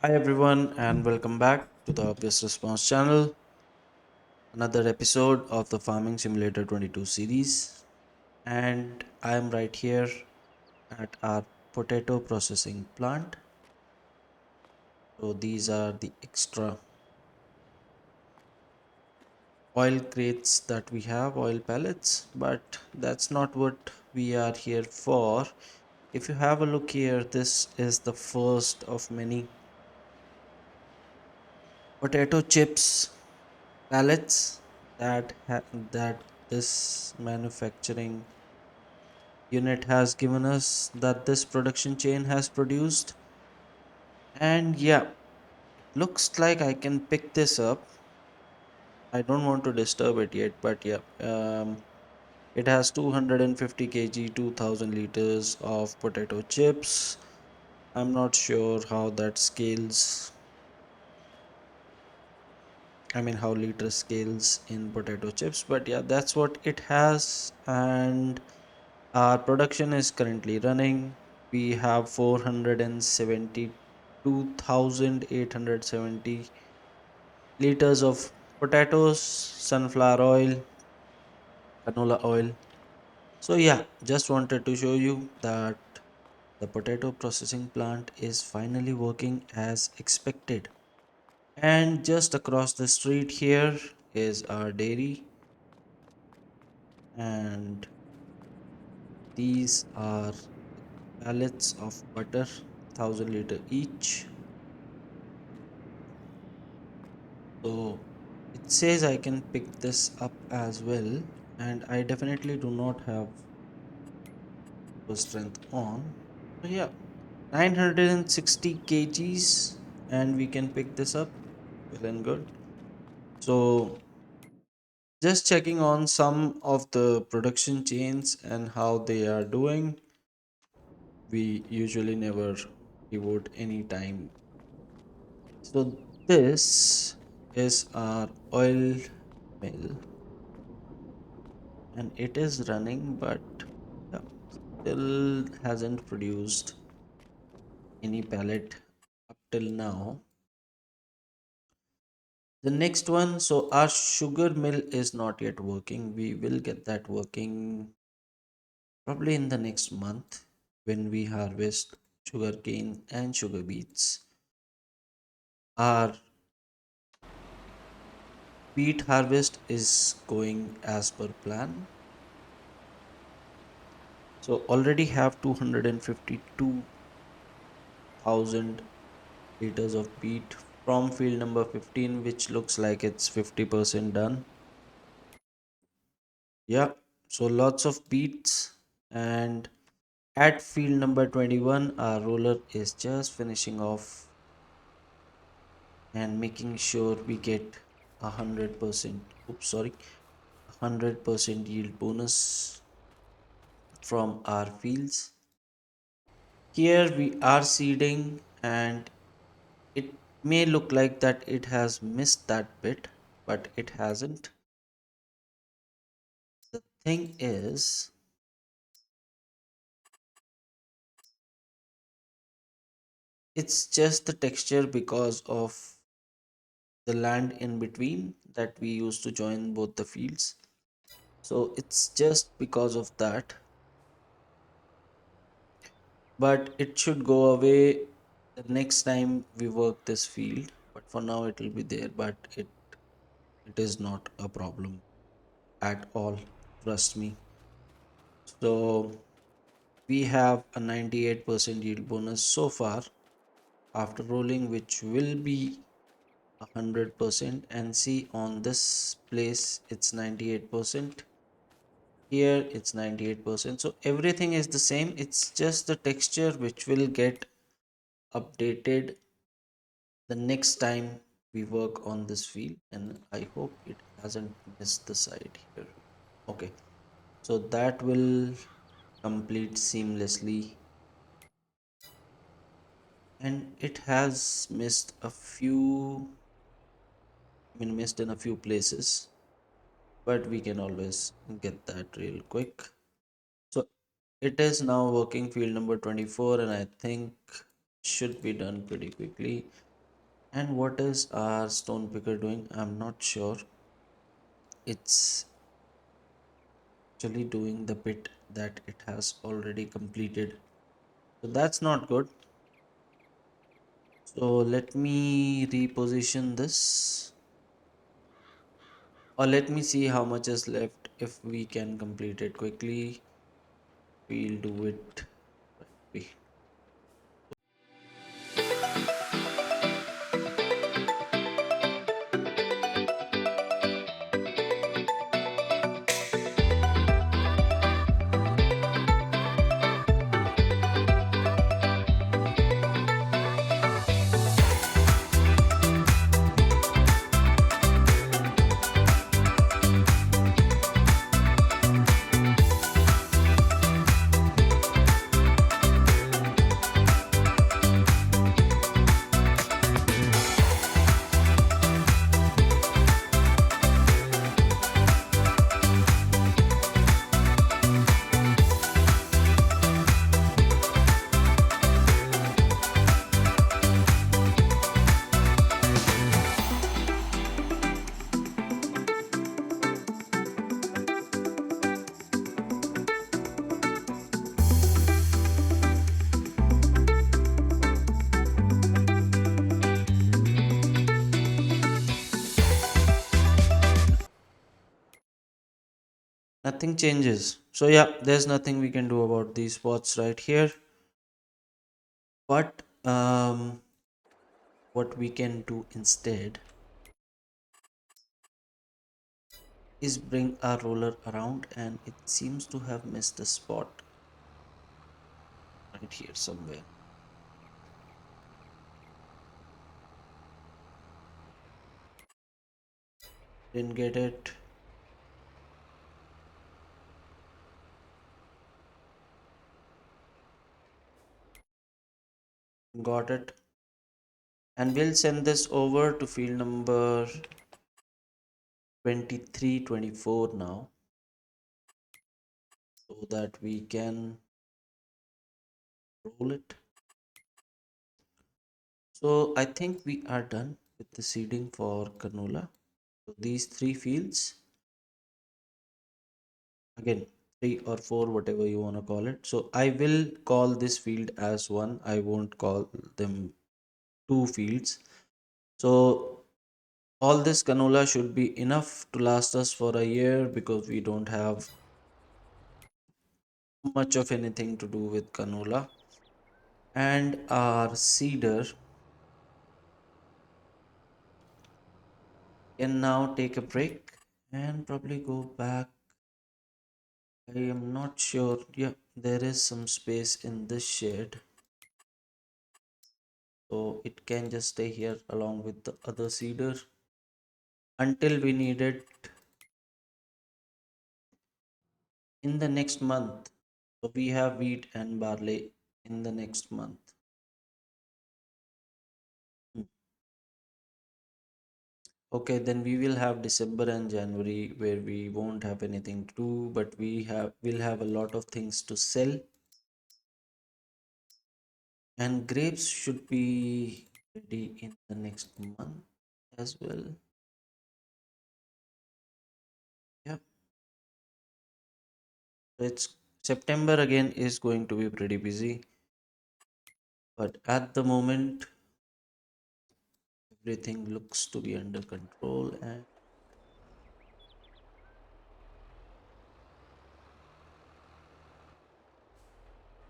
Hi everyone and welcome back to the Obvious Response channel. Another episode of the Farming Simulator 22 series, and I am right here at our potato processing plant. So these are the extra oil crates that we have, oil pellets, but that's not what we are here for. If you have a look here, this is the first of many potato chips pallets that this manufacturing unit has given us, that this production chain has produced. And yeah, looks like I can pick this up. I don't want to disturb it yet, but yeah, it has 250 kg, 2000 liters of potato chips. I'm not sure how that scales. I mean, how liter scales in potato chips, but yeah, that's what it has. And our production is currently running. We have 472,870 liters of potatoes, sunflower oil, canola oil. So yeah, just wanted to show you that the potato processing plant is finally working as expected. And just across the street here is our dairy, and these are pallets of butter, 1000 liter each. So it says I can pick this up as well, and I definitely do not have the strength on. So yeah, 960 kgs, and we can pick this up. Well and good. So just checking on some of the production chains and how they are doing. We usually never devote any time. So this is our oil mill, and it is running, but yeah, still hasn't produced any pallet up till now. The next one, so our sugar mill is not yet working. We will get that working probably in the next month when we harvest sugar cane and sugar beets. Our beet harvest is going as per plan. So already have 252,000 liters of beet from field number 15, which looks like it's 50% done. Yeah, so lots of beets. And at field number 21, our roller is just finishing off and making sure we get 100%, oops, sorry, 100% yield bonus from our fields. Here we are seeding, and it may look like that it has missed that bit, but it hasn't. The thing is, it's just the texture because of the land in between that we used to join both the fields. So it's just because of that, but it should go away the next time we work this field. But for now, it will be there, but it is not a problem at all. Trust me. So we have a 98% yield bonus so far after rolling, which will be 100%. And see, on this place it's 98%, here it's 98%, so everything is the same. It's just the texture which will get updated the next time we work on this field, and I hope it hasn't missed the side here. Okay, so that will complete seamlessly, and it has missed a few, I mean missed in a few places, but we can always get that real quick. So it is now working field number 24, and I think should be done pretty quickly. And what is our stone picker doing? I'm not sure. It's actually doing the bit that it has already completed. So that's not good. So let me reposition this, or let me see how much is left. If we can complete it quickly, we'll do it right away. Nothing changes. So yeah, there's nothing we can do about these spots right here. But what we can do instead is bring our roller around, and it seems to have missed a spot right here somewhere. Didn't get it. Got it. And we'll send this over to field number 2324 now, so that we can roll it. So I think we are done with the seeding for canola. So these three fields, again, three or four, whatever you want to call it. So I will call this field as one. I won't call them two fields. So all this canola should be enough to last us for a year, because we don't have much of anything to do with canola. And our seeder can now take a break and probably go back. I am not sure. Yeah, there is some space in this shed, so it can just stay here along with the other seeder until we need it in the next month. So we have wheat and barley in the next month. Hmm. Okay, then we will have December and January where we won't have anything to do, but will have a lot of things to sell. And grapes should be ready in the next month as well. Yeah, so it's September again is going to be pretty busy, but at the moment everything looks to be under control, and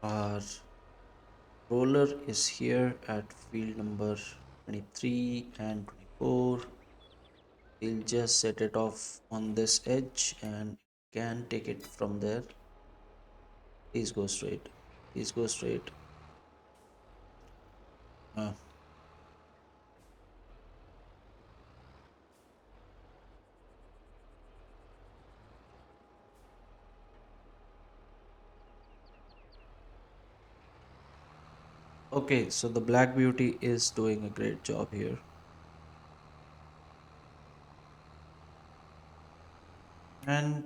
our roller is here at field number 23 and 24. We'll just set it off on this edge and can take it from there. Please go straight. Please go straight. uh, okay, so the black beauty is doing a great job here, and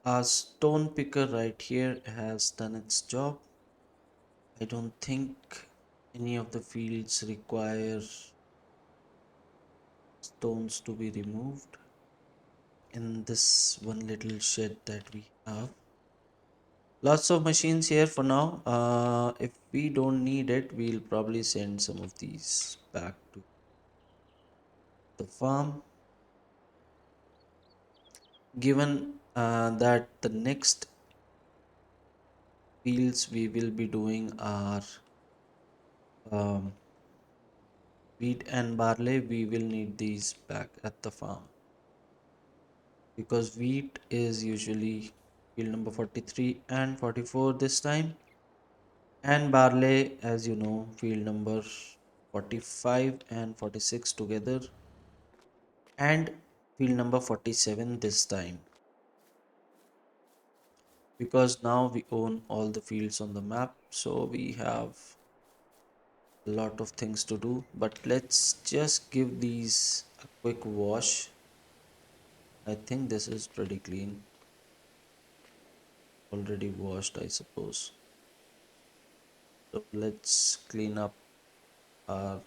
our stone picker right here has done its job. I don't think any of the fields require stones to be removed in this one little shed that we have. Lots of machines here for now. If we don't need it, we'll probably send some of these back to the farm. Given that the next fields we will be doing are um, wheat and barley, we will need these back at the farm because wheat is usually field number 43 and 44 this time, and barley, as you know, field number 45 and 46 together, and field number 47 this time, because now we own all the fields on the map, so we have a lot of things to do. But let's just give these a quick wash. I think this is pretty clean, already washed, I suppose. So let's clean up our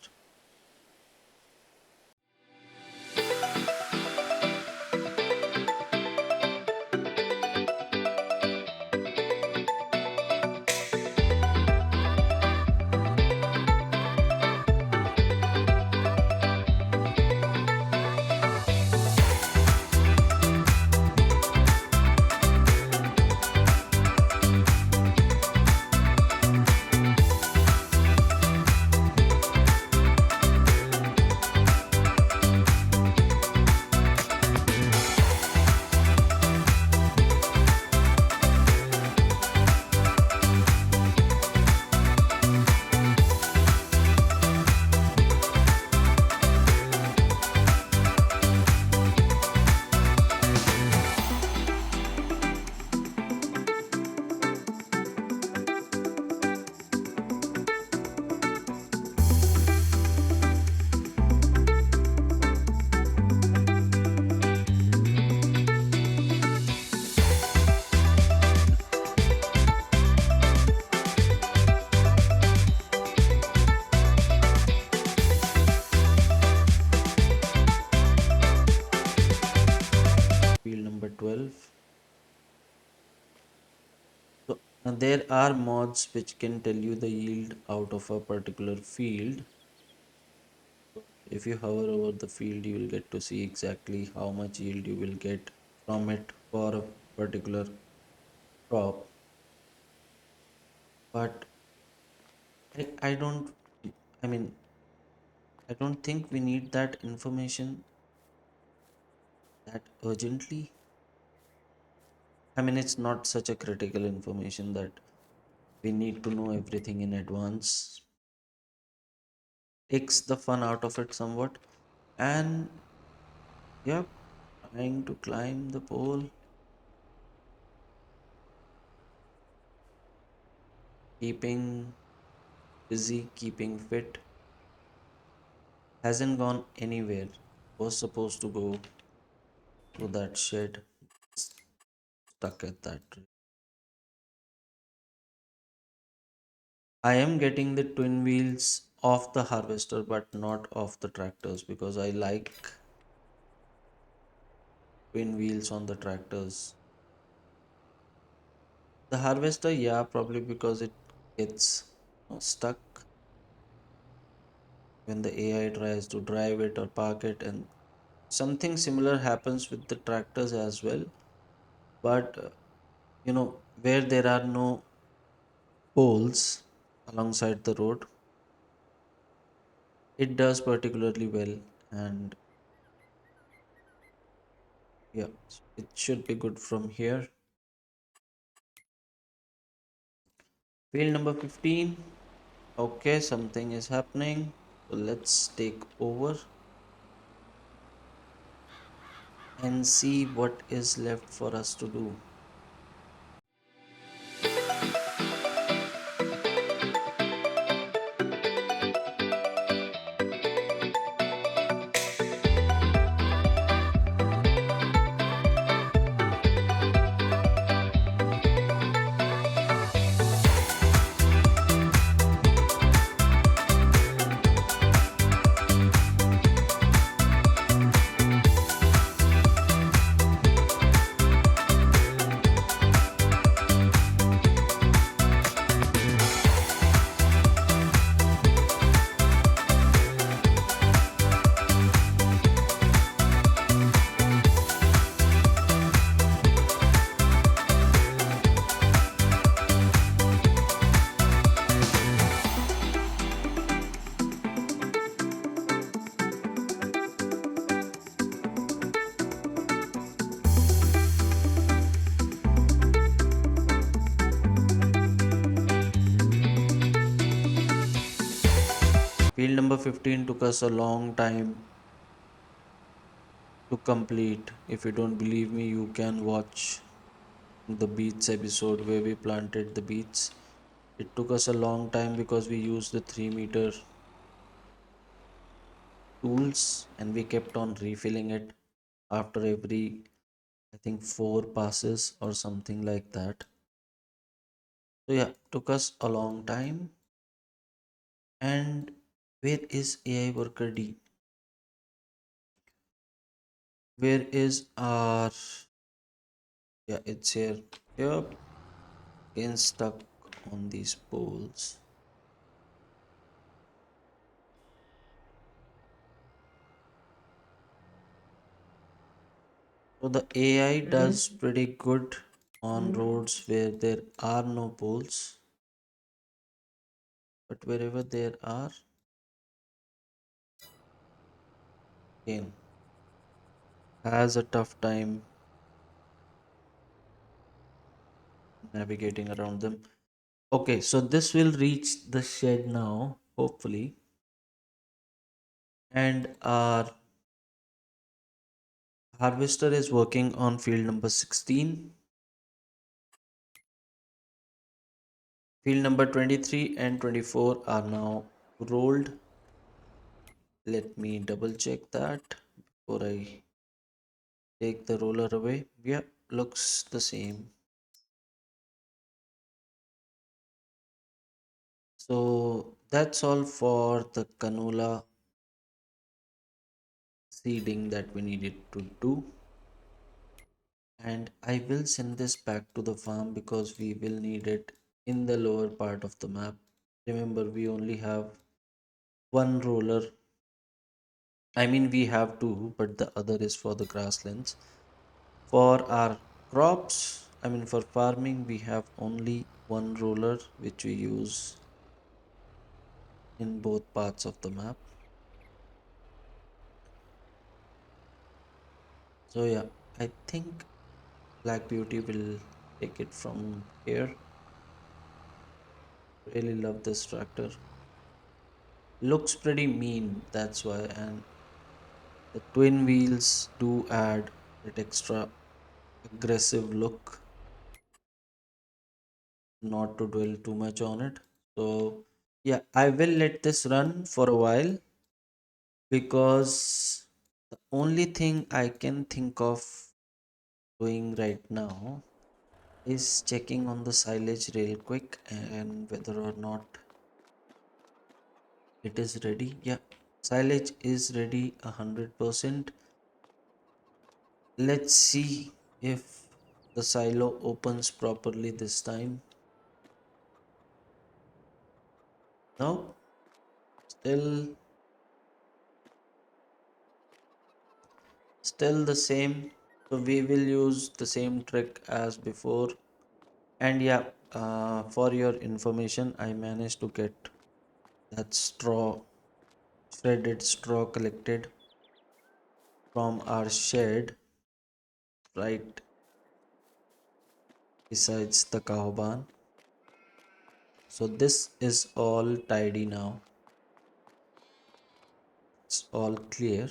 field number 12. So there are mods which can tell you the yield out of a particular field. If you hover over the field, you will get to see exactly how much yield you will get from it for a particular crop. But I don't, I mean, I don't think we need that information that urgently. I mean, it's not such a critical information that we need to know everything in advance. Takes the fun out of it somewhat. And yep, trying to climb the pole, keeping busy, keeping fit, hasn't gone anywhere. Was supposed to go to that shed, stuck at that tree. I am getting the twin wheels of the harvester but not of the tractors because I like twin wheels on the tractors. The harvester, yeah, probably because it gets stuck when the AI tries to drive it or park it, and something similar happens with the tractors as well. But where there are no poles alongside the road, it does particularly well, and yeah, so it should be good from here. Field number 15. Okay, something is happening. So let's take over and see what is left for us to do. Field number 15 took us a long time to complete. If you don't believe me, you can watch the beets episode where we planted the beets. It took us a long time because we used the 3 meter tools and we kept on refilling it after every, I think, 4 passes or something like that. So yeah, took us a long time. And where is AI worker D? Where is our, yeah, it's here. Yep, getting stuck on these poles. So the AI does pretty good on roads where there are no poles, but wherever there are, again, has a tough time navigating around them. Okay, so this will reach the shed now, hopefully, and our harvester is working on field number 16. Field number 23 and 24 are now rolled. Let me double check that before I take the roller away. Yeah, looks the same. So that's all for the canola seeding that we needed to do. And I will send this back to the farm because we will need it in the lower part of the map. Remember, we only have one roller. I mean, we have two, but the other is for the grasslands. For our crops, I mean, for farming, we have only one roller which we use in both parts of the map. So, yeah, I think Black Beauty will take it from here. Really love this tractor. Looks pretty mean, that's why, and the twin wheels do add that extra aggressive look, not to dwell too much on it. So, yeah, I will let this run for a while because the only thing I can think of doing right now is checking on the silage real quick and whether or not it is ready. Yeah, silage is ready 100%. Let's see if the silo opens properly this time. No, still the same. So we will use the same trick as before. And yeah, for your information, I managed to get that straw, shredded straw collected from our shed right besides the cow barn. So this is all tidy now. It's all clear.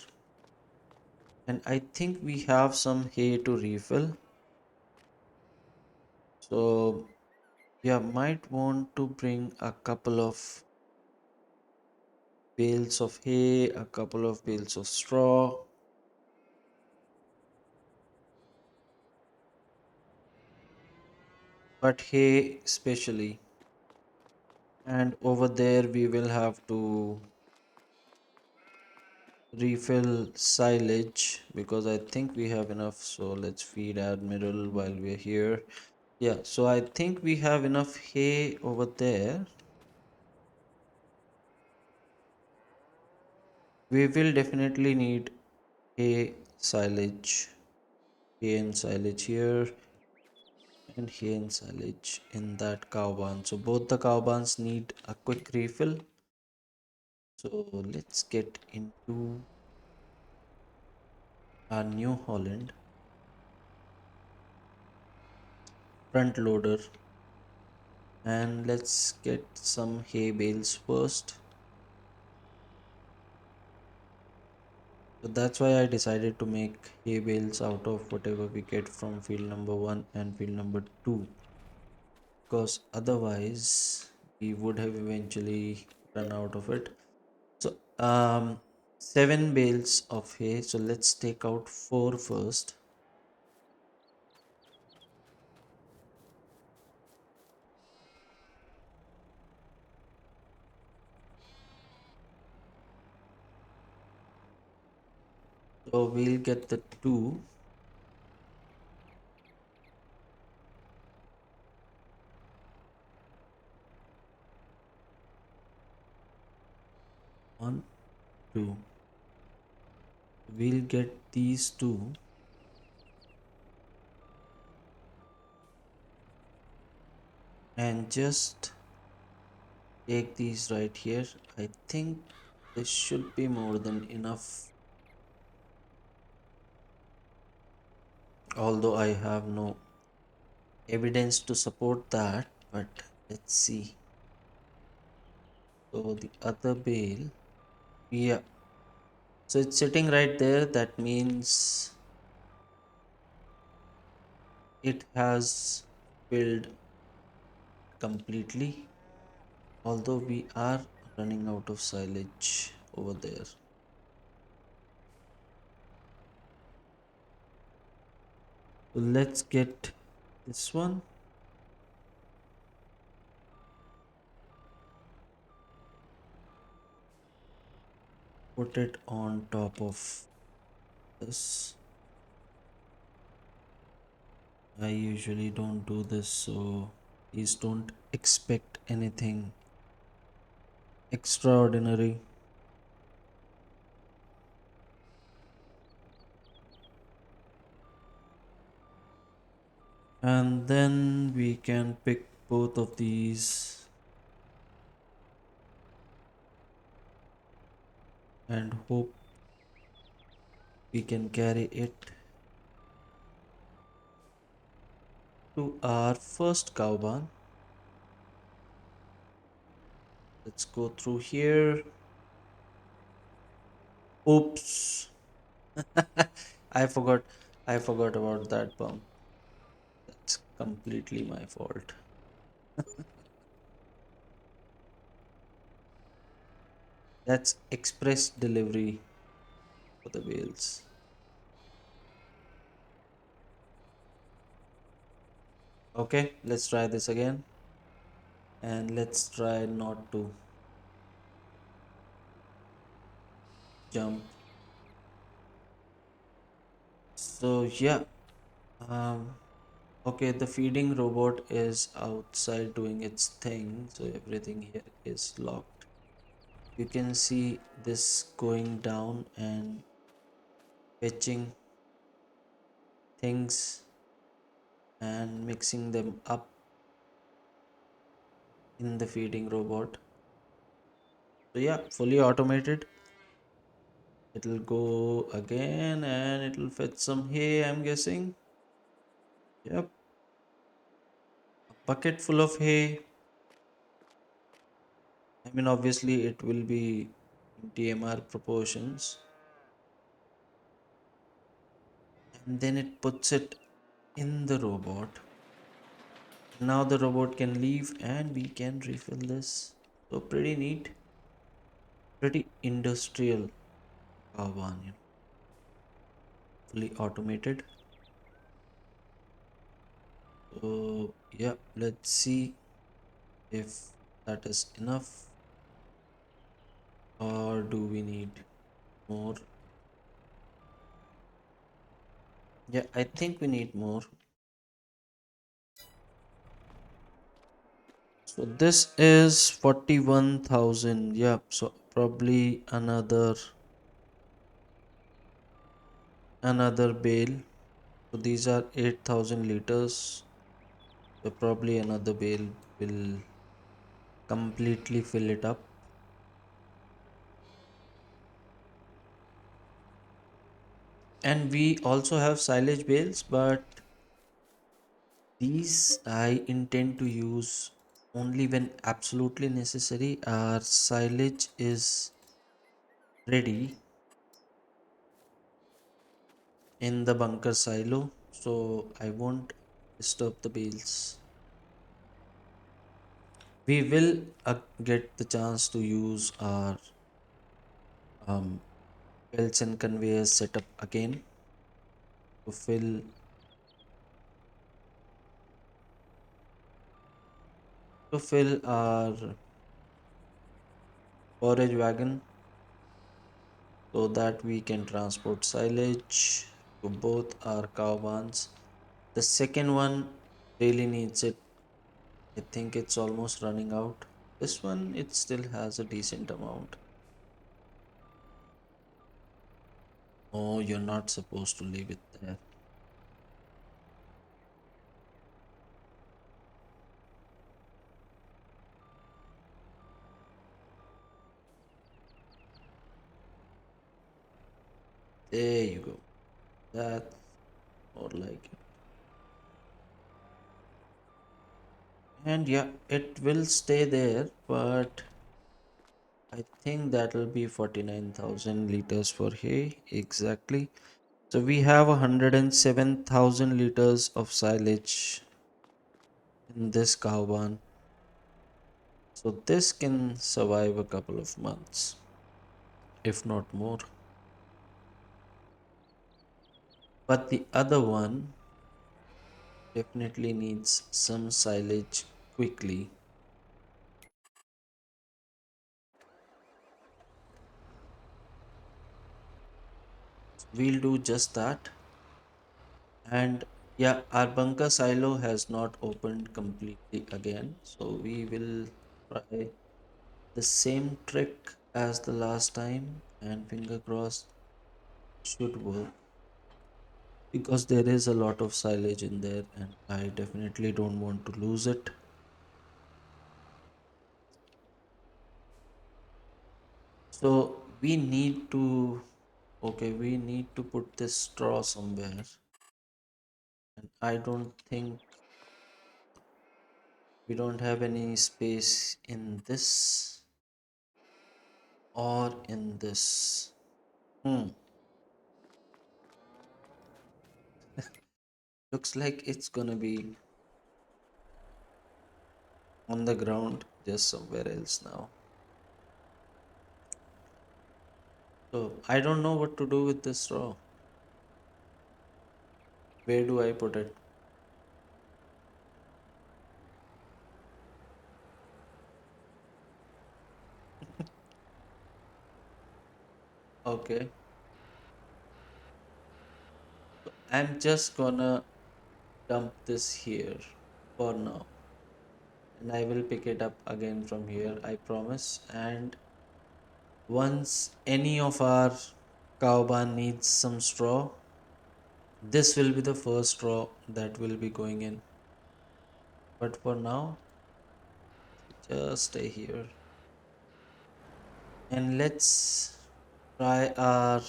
And I think we have some hay to refill. So yeah, might want to bring a couple of bales of hay, a couple of bales of straw. But hay especially. And over there we will have to refill silage because I think we have enough. So let's feed Admiral while we're here. Yeah, so I think we have enough hay over there. We will definitely need hay, silage, hay and silage here, and hay and silage in that cow barn. So both the cow barns need a quick refill. So let's get into our New Holland front loader and let's get some hay bales first. So that's why I decided to make hay bales out of whatever we get from field number 1 and field number 2, because otherwise we would have eventually run out of it. So 7 bales of hay. So let's take out 4 first. So we'll get the 2, 1, 2. We'll get these 2 and just take these right here. I think this should be more than enough, although I have no evidence to support that, but let's see. So the other bale, yeah, so it's sitting right there. That means it has filled completely, although we are running out of silage over there. So let's get this one, put it on top of this. I usually don't do this, so please don't expect anything extraordinary. And then we can pick both of these and hope we can carry it to our first cow barn. Let's go through here. Oops. I forgot I forgot about that bump. That's completely my fault. That's express delivery for the whales. Okay, let's try this again and let's try not to jump. So yeah, um okay, the feeding robot is outside doing its thing, so everything here is locked. You can see this going down and fetching things and mixing them up in the feeding robot. So yeah, fully automated. It'll go again and it'll fetch some hay, I'm guessing. Yep, a bucket full of hay. I mean, obviously, it will be in TMR proportions. And then it puts it in the robot. Now the robot can leave and we can refill this. So pretty neat, pretty industrial Kavan, fully automated. So yeah, let's see if that is enough or do we need more. Yeah, I think we need more. So this is 41,000. Yeah, so probably another bale. So these are 8,000 liters. So probably another bale will completely fill it up. And we also have silage bales, but these I intend to use only when absolutely necessary. Our silage is ready. in the bunker silo, so I won't disturb the bales. We will get the chance to use our um, belts and conveyors setup again to fill our forage wagon so that we can transport silage to both our cow barns. The second one really needs it. I think it's almost running out. This one, it still has a decent amount. Oh, you're not supposed to leave it there. There you go. That's more like it. And yeah, it will stay there, but I think that'll be 49,000 liters for hay exactly. So we have 107,000 liters of silage in this cow barn. So this can survive a couple of months, if not more. But the other one definitely needs some silage quickly. We'll do just that. And yeah, our bunker silo has not opened completely again. So we will try the same trick as the last time, and finger crossed should work, because there is a lot of silage in there and I definitely don't want to lose it. So we need to, okay, we need to put this straw somewhere, and I don't think we don't have any space in this or in this. Hmm. Looks like it's gonna be on the ground just somewhere else now. So I don't know what to do with this straw. Where do I put it? Okay, I'm just gonna dump this here for now, and I will pick it up again from here, I promise. And once any of our cow barn needs some straw, this will be the first straw that will be going in. But for now, just stay here and let's try our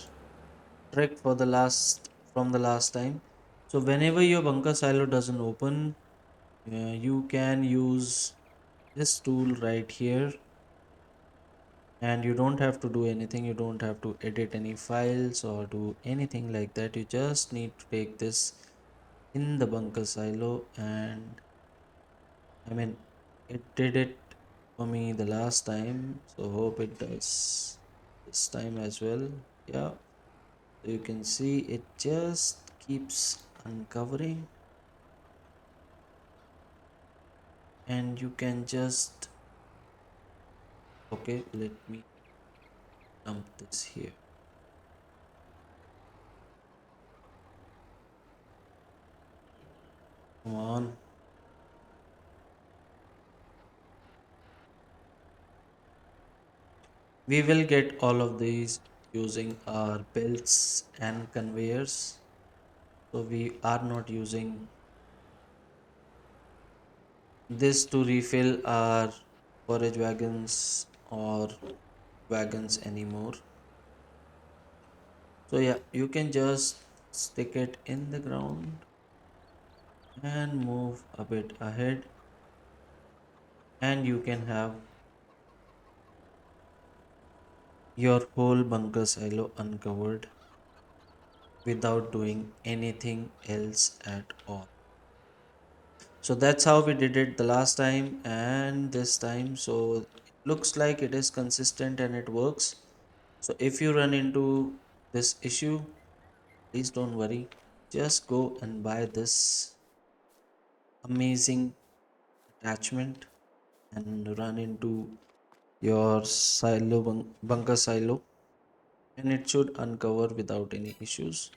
trick for the last from the last time. So whenever your bunker silo doesn't open, you can use this tool right here, and you don't have to do anything. You don't have to edit any files or do anything like that. You just need to take this in the bunker silo, and I mean, it did it for me the last time, so hope it does this time as well. Yeah, so you can see it just keeps uncovering, and you can just, okay, let me dump this here. Come on. We will get all of these using our belts and conveyors. So we are not using this to refill our forage wagons or wagons anymore. So yeah, you can just stick it in the ground and move a bit ahead, and you can have your whole bunker silo uncovered. without doing anything else at all. So that's how we did it the last time and this time. So it looks like it is consistent and it works. So if you run into this issue, please don't worry. Just go and buy this amazing attachment and run into your bunker silo, and it should uncover without any issues.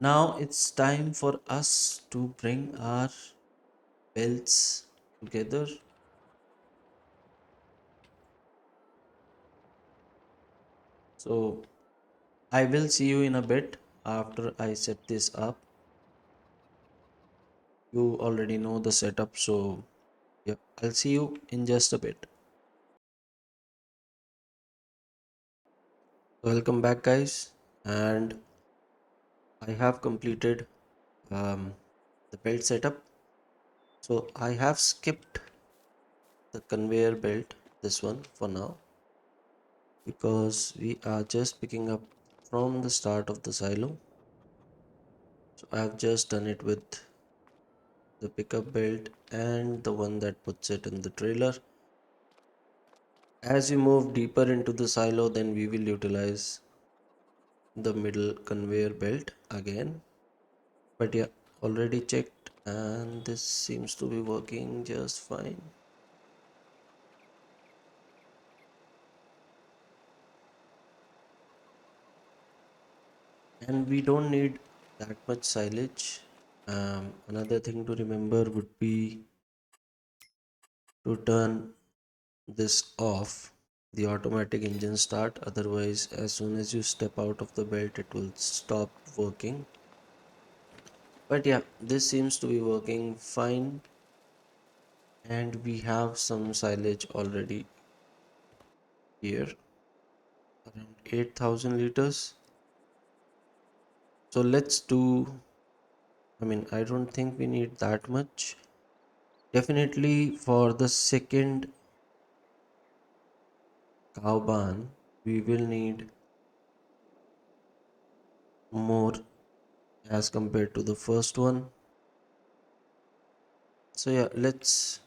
Now it's time for us to bring our belts together. So I will see you in a bit after I set this up. You already know the setup, so yeah, I'll see you in just a bit. Welcome back, guys, and I have completed um, the belt setup. So I have skipped the conveyor belt, this one for now, because we are just picking up from the start of the silo. So I have just done it with the pickup belt and the one that puts it in the trailer. As we move deeper into the silo, then we will utilize the middle conveyor belt again. But yeah, already checked and this seems to be working just fine. And we don't need that much silage. Another thing to remember would be to turn this off, the automatic engine start. Otherwise, as soon as you step out of the belt, it will stop working. But yeah, this seems to be working fine, and we have some silage already here, around 8,000 liters. So let's do, I don't think we need that much. Definitely for the second cow barn, we will need more as compared to the first one. So yeah, let's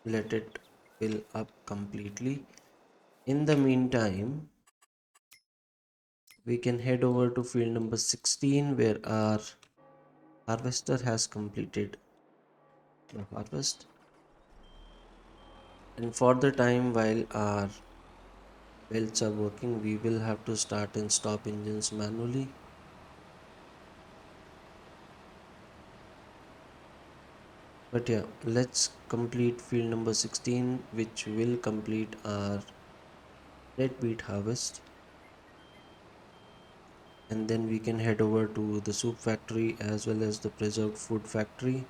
let it fill up completely. In the meantime, we can head over to field number 16 where our harvester has completed the harvest. And for the time while our belts are working, we will have to start and stop engines manually. But yeah, let's complete field number 16, which will complete our deadbeat harvest. And then we can head over to the soup factory as well as the preserved food factory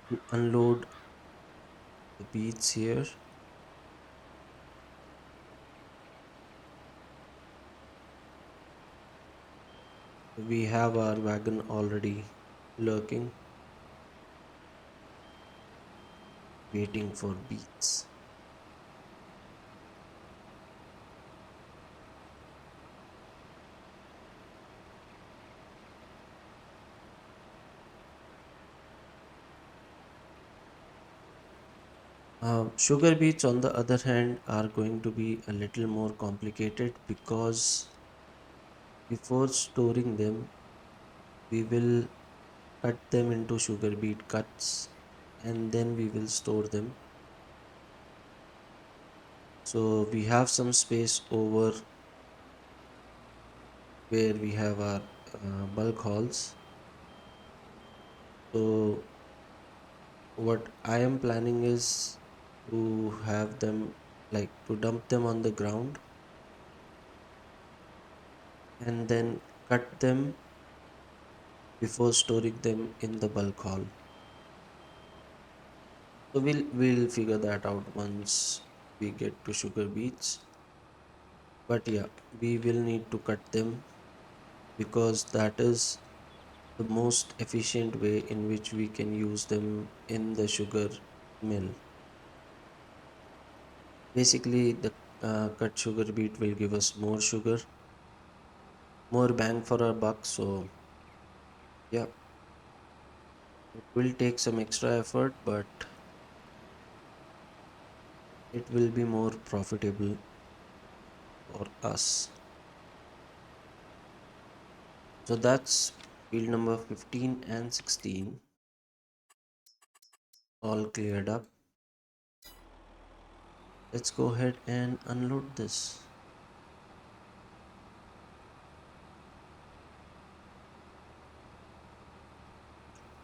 to unload the beets here. We have our wagon already lurking, waiting for beets. Sugar beets, on the other hand, are going to be a little more complicated because before storing them, we will cut them into sugar beet cuts and then we will store them. So we have some space over where we have our bulk hauls. So what I am planning is to have them, like, to dump them on the ground and then cut them before storing them in the bulk haul. So we'll figure that out once we get to sugar beets. But yeah, we will need to cut them because that is the most efficient way in which we can use them in the sugar mill. Basically, the cut sugar beet will give us more sugar, more bang for our buck. So yeah, it will take some extra effort, but it will be more profitable for us. So that's field number 15 and 16 all cleared up. Let's go ahead and unload this.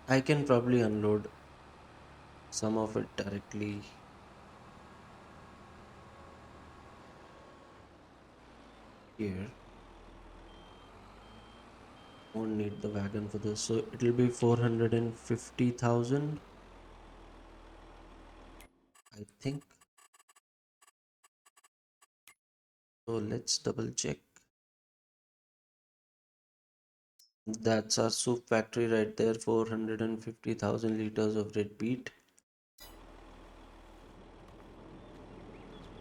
I can probably unload some of it directly here. Won't need the wagon for this, so it'll be 450,000, I think. So let's double check. That's our soup factory right there, 450,000 liters of red beet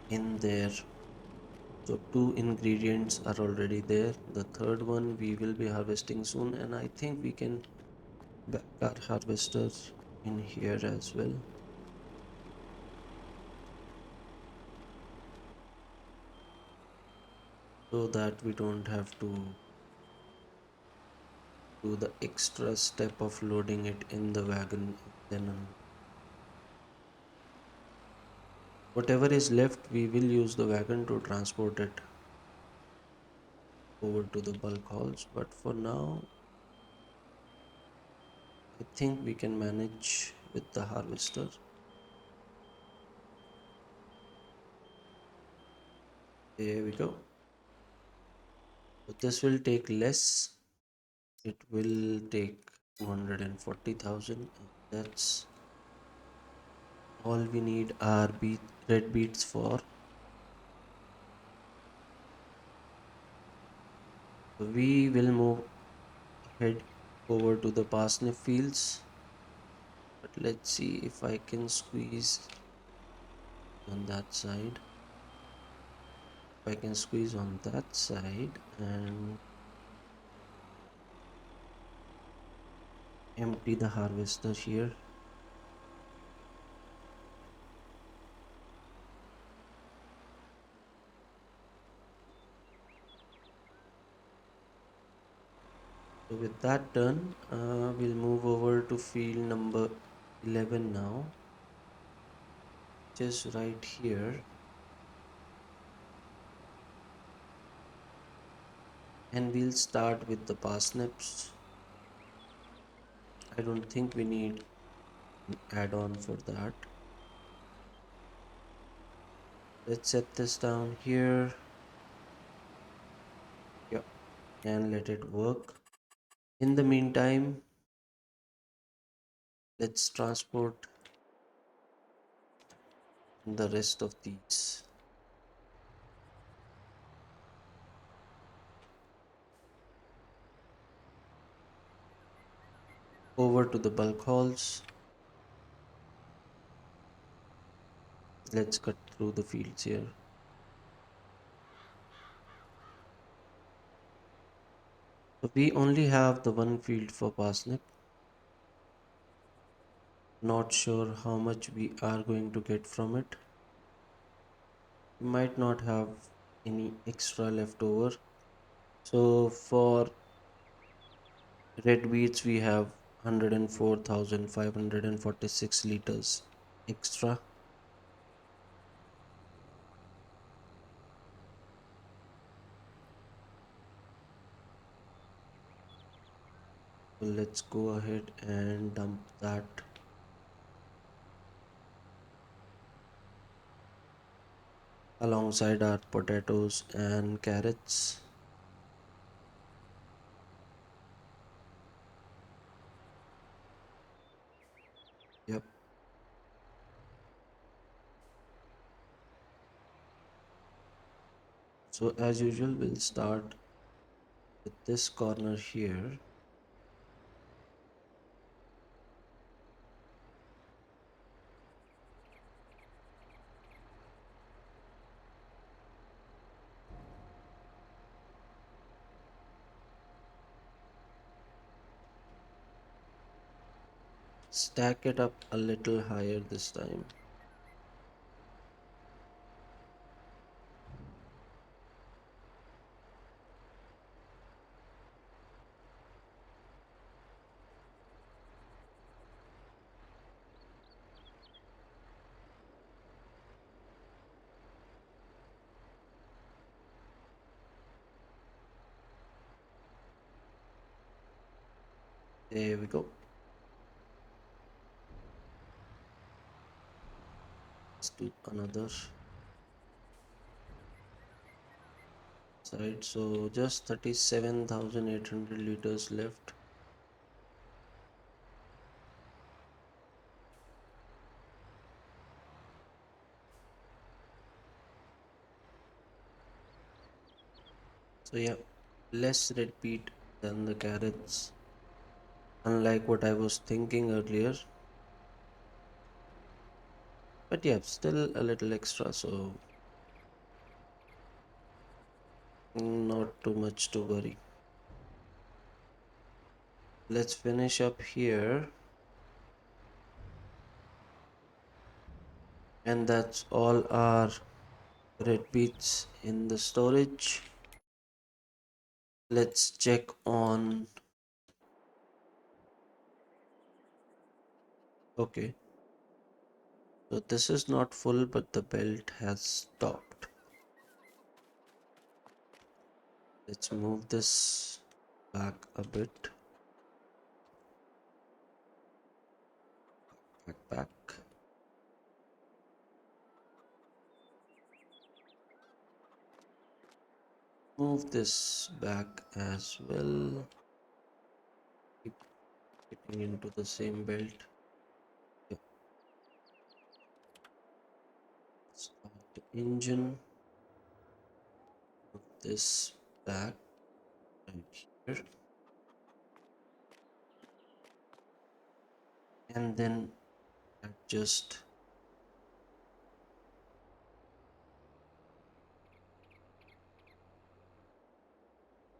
in there. So two ingredients are already there. The third one we will be harvesting soon, and I think we can back our harvester in here as well, so that we don't have to do the extra step of loading it in the wagon. Then whatever is left, we will use the wagon to transport it over to the bulk hauls, but for now I think we can manage with the harvester. There we go. So this will take less. It will take 240,000. That's all we need our red beets for. We will move ahead over to the parsnip fields, but let's see if I can squeeze on that side. If I can squeeze on that side and empty the harvester here. So with that done, we'll move over to field number 11 now, just right here, and we'll start with the parsnips. I don't think we need an add-on for that. Let's set this down here. Yep, and let it work. In the meantime, let's transport the rest of these over to the bulk hauls. Let's cut through the fields here. So we only have the one field for parsnip. Not sure how much we are going to get from it. We might not have any extra left over. So for red beets we have 104,546 liters extra. So let's go ahead and dump that alongside our potatoes and carrots. Yep. So as usual, we'll start with this corner here. stack it up a little higher this time. There we go. Let's do another side. So just 37,800 liters left. So yeah, less red peat than the carrots, unlike what I was thinking earlier. But yeah, still a little extra, so not too much to worry. Let's finish up here. And that's all our red beets in the storage. Let's check on. Okay, so this is not full, but the belt has stopped. Let's move this back a bit. Back. Move this back as well. Keep getting into the same belt. Yep. Start the engine. Move this back right here. And then adjust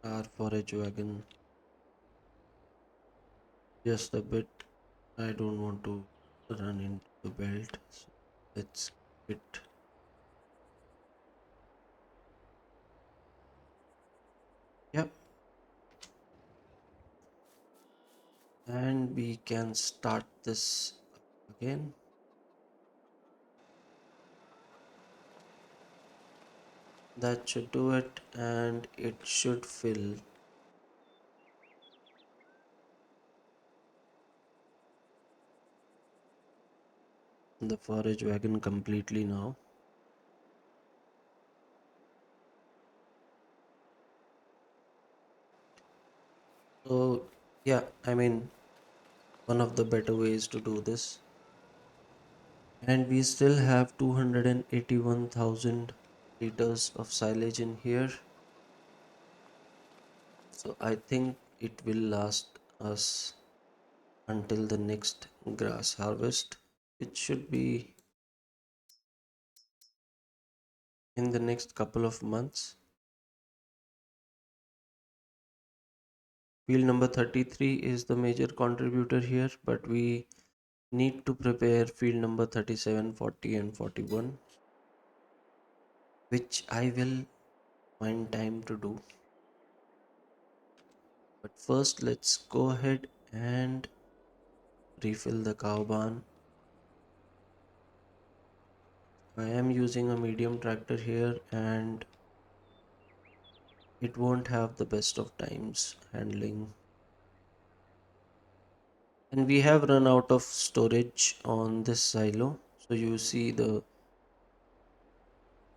our forage wagon just a bit. I don't want to run into the belt, so let's keep it. Yep, and we can start this again. That should do it, and it should fill the forage wagon completely now. So yeah, I mean, one of the better ways to do this. And we still have 281,000 liters of silage in here. So I think it will last us until the next grass harvest, which should be in the next couple of months. Field number 33 is the major contributor here, but we need to prepare field number 37, 40 and 41, which I will find time to do. But first let's go ahead and refill the cow barn. I am using a medium tractor here and it won't have the best of times handling. And we have run out of storage on this silo. So you see the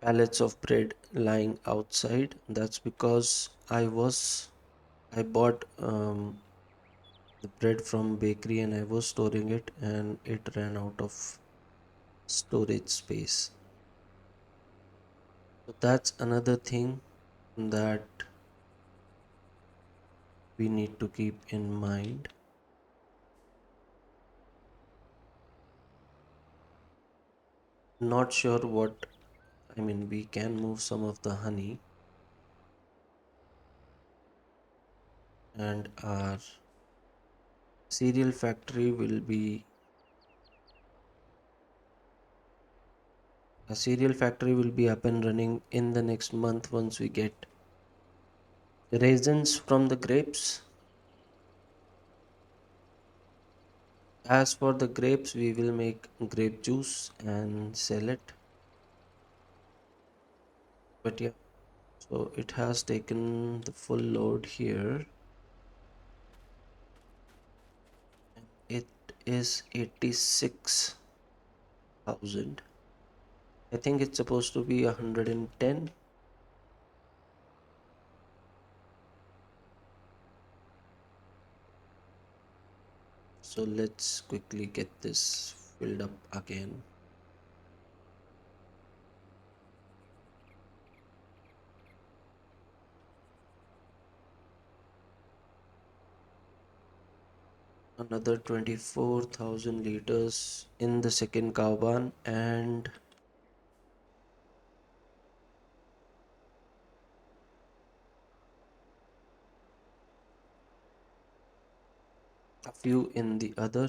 pallets of bread lying outside. That's because I bought the bread from bakery and I was storing it and it ran out of storage space. So that's another thing that we need to keep in mind. Not sure what, I mean, we can move some of the honey and our cereal factory will be A cereal factory will be up and running in the next month once we get raisins from the grapes. As for the grapes, we will make grape juice and sell it. But yeah, so it has taken the full load here, and it is 86,000. I think it's supposed to be 110. So let's quickly get this filled up again. Another 24,000 liters in the second cow barn, and a few in the other.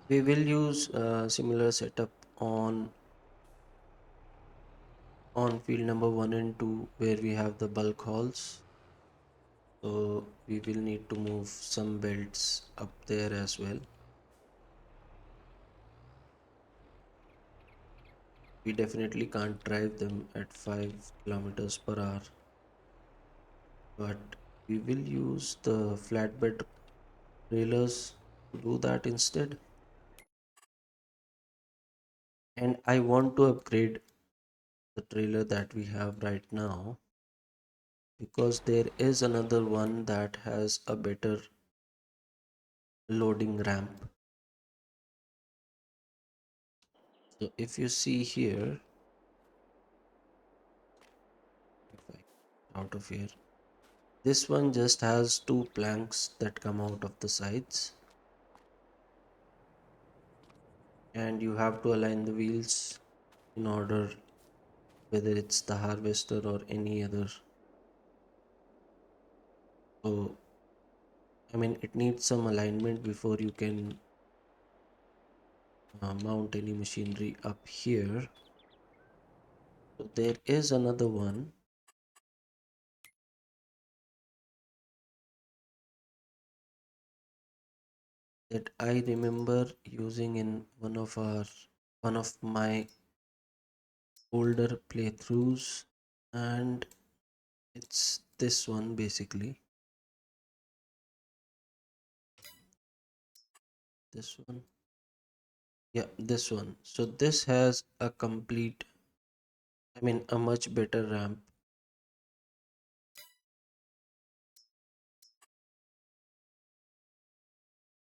We will use a similar setup on field number 1 and 2 where we have the bulk hauls. So we will need to move some belts up there as well. We definitely can't drive them at 5 kilometers per hour, but we will use the flatbed trailers to do that instead. And I want to upgrade the trailer that we have right now because there is another one that has a better loading ramp. So if you see here, if I get out of here, this one just has two planks that come out of the sides, and you have to align the wheels in order, whether it's the harvester or any other. So I mean, it needs some alignment before you can mount any machinery up here. So there is another one that I remember using in one of my older playthroughs, and it's this one basically. This one. Yeah, this one. So this has a complete, I mean, a much better ramp.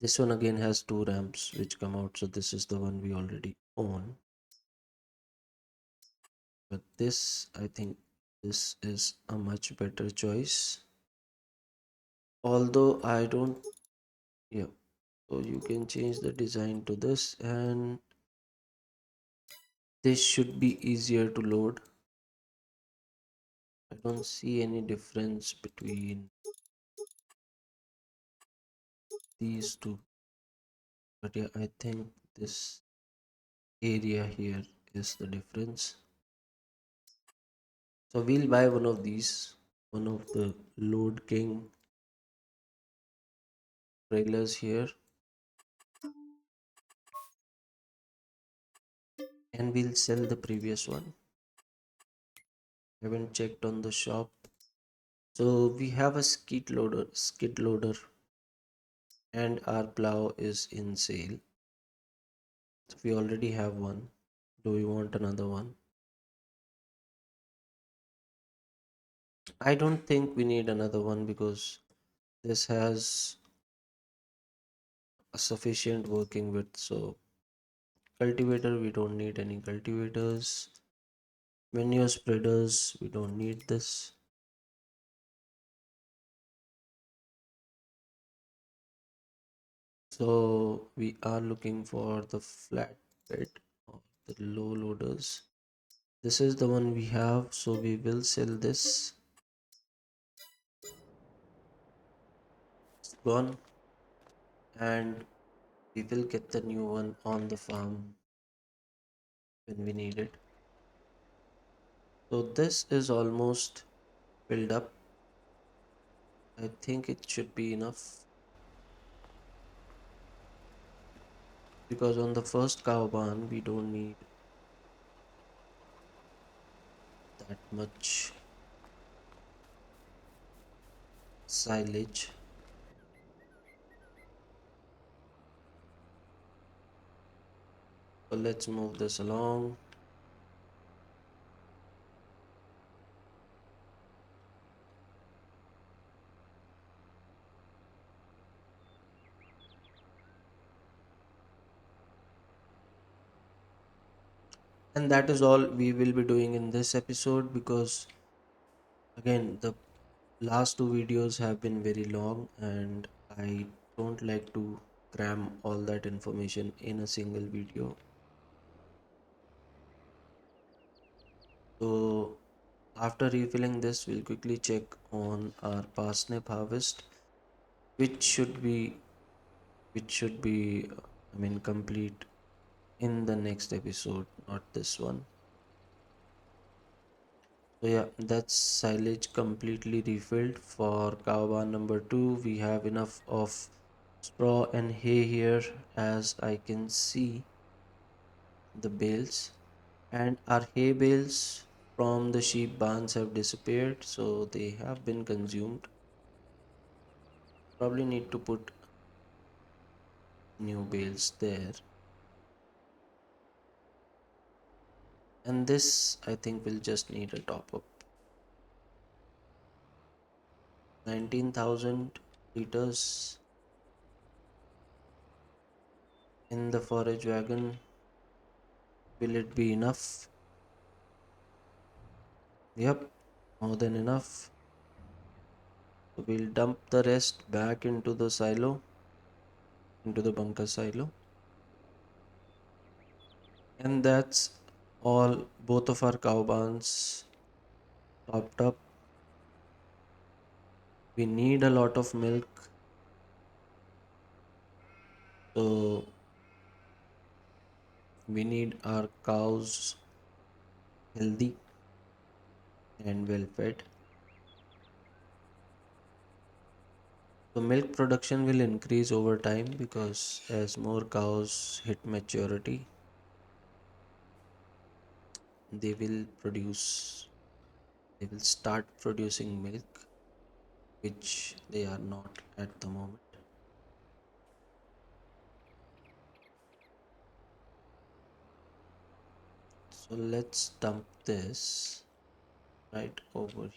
This one again has two ramps which come out. So this is the one we already own. But this, I think this is a much better choice. Although I don't, yeah. So you can change the design to this, and this should be easier to load. I don't see any difference between these two. But yeah, I think this area here is the difference. So we'll buy one of these, one of the Load King trailers here, and we'll sell the previous one. Haven't checked on the shop. So we have a skid loader, and our plow is in sale. So we already have one. Do we want another one? I don't think we need another one because this has a sufficient working width. So cultivator, we don't need any cultivators. Manure spreaders, we don't need this. So we are looking for the flatbed or the low loaders. This is the one we have, so we will sell this. It's gone, and we will get the new one on the farm when we need it. So this is almost filled up. I think it should be enough because on the first cow barn we don't need that much silage. So let's move this along. And that is all we will be doing in this episode because again the last two videos have been very long and I don't like to cram all that information in a single video. So after refilling this, we'll quickly check on our parsnip harvest, which should be I mean complete in the next episode, not this one. So yeah, that's silage completely refilled. For cow barn number 2, we have enough of straw and hay here as I can see the bales. And our hay bales from the sheep barns have disappeared, so they have been consumed. Probably need to put new bales there. And this I think will just need a top up. 19,000 liters in the forage wagon. Will it be enough? Yep, more than enough. So we'll dump the rest back into the silo, into the bunker silo. And that's all, both of our cow barns topped up. We need a lot of milk, so we need our cows healthy and well fed. So milk production will increase over time because as more cows hit maturity, they will produce, they will start producing milk, which they are not at the moment. So let's dump this right over here.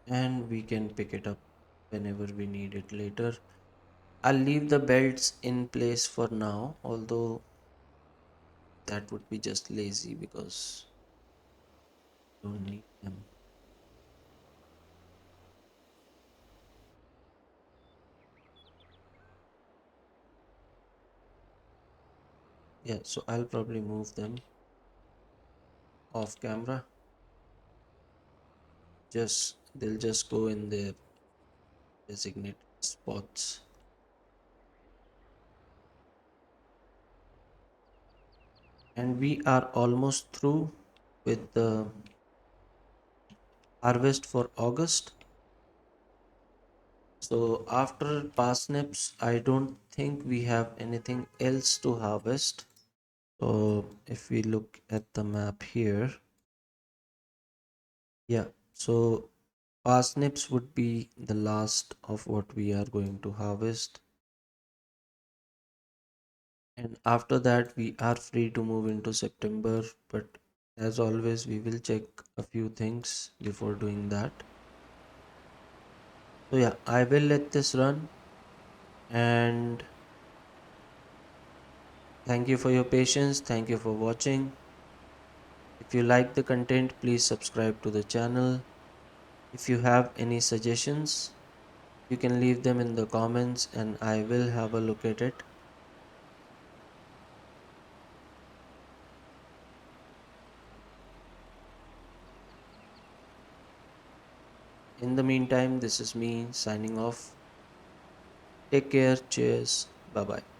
And we can pick it up whenever we need it later. I'll leave the belts in place for now, although that would be just lazy because I don't need them. Yeah, so I'll probably move them off camera. Just they'll just go in their designated spots. And we are almost through with the harvest for August. So after parsnips, I don't think we have anything else to harvest. So if we look at the map here, yeah, so parsnips would be the last of what we are going to harvest. And after that, we are free to move into September. But as always, we will check a few things before doing that. So yeah, I will let this run. And thank you for your patience. Thank you for watching. If you like the content, please subscribe to the channel. If you have any suggestions, You can leave them in the comments and I will have a look at it. In the meantime, this is me signing off. Take care. Cheers. Bye bye.